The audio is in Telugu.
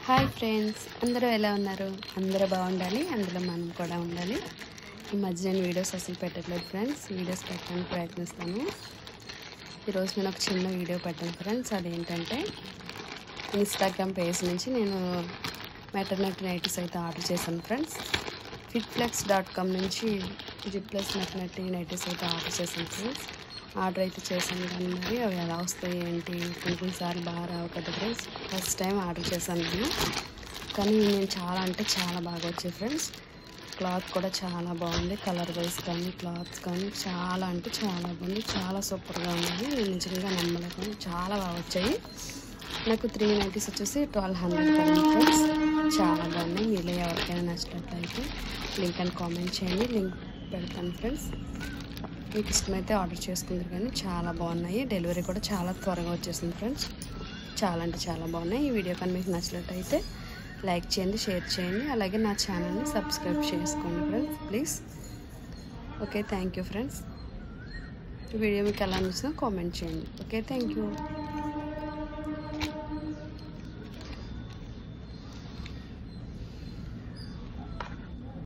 హాయ్ ఫ్రెండ్స్, అందరూ ఎలా ఉన్నారు? అందరూ బాగుండాలి, అందులో మనం కూడా ఉండాలి. ఈ మధ్య నేను వీడియోస్ అసలు పెట్టట్లేదు ఫ్రెండ్స్. వీడియోస్ పెట్టడానికి ప్రయత్నిస్తాను. ఈరోజు నేను ఒక చిన్న వీడియో పెట్టాను ఫ్రెండ్స్. అదేంటంటే ఇన్స్టాగ్రామ్ పేజ్ నుంచి నేను మెటర్నిటీ నైటీస్ అయితే ఆర్డర్ చేశాను ఫ్రెండ్స్. fitflex.com నుంచి జిప్లెస్ మెటర్నిటీ నైటీస్ అయితే ఆర్డర్ చేశాను ఫ్రెండ్స్. ఆర్డర్ అయితే చేశాను, కానీ మరి అవి ఎలా వస్తాయి ఏంటి కొన్నిసార్లు బాగా రావు కదా ఫ్రెండ్స్. ఫస్ట్ టైం ఆర్డర్ చేశాను నేను, కానీ నేను చాలా అంటే చాలా బాగా వచ్చాయి ఫ్రెండ్స్. క్లాత్ కూడా చాలా బాగుంది, కలర్ వైజ్ కానీ క్లాత్స్ కానీ చాలా అంటే చాలా బాగుంది, చాలా సూపర్గా ఉన్నాయి. నేను నిజంగా నమ్మలేకుండా చాలా బాగా వచ్చాయి. నాకు 3 నైటీస్ వచ్చేసి 1200 పడింది ఫ్రెండ్స్. చాలా బాగున్నాయి. మీలో ఎవరికైనా నచ్చినట్లయితే లింక్ అని కామెంట్ చేయండి, లింక్ పెడతాను ఫ్రెండ్స్. మీకు ఇష్టమైతే ఆర్డర్ చేసుకుంటారు, కానీ చాలా బాగున్నాయి. డెలివరీ కూడా చాలా త్వరగా వచ్చేసింది ఫ్రెండ్స్. చాలా అంటే చాలా బాగున్నాయి. ఈ వీడియో కానీ మీకు నచ్చినట్టయితే లైక్ చేయండి, షేర్ చేయండి, అలాగే నా ఛానల్ని సబ్స్క్రైబ్ చేసుకోండి friends please. Okay, thank you friends. ఈ వీడియో మీకు ఎలా అనిపిస్తుందో కామెంట్ చేయండి. Okay, thank you.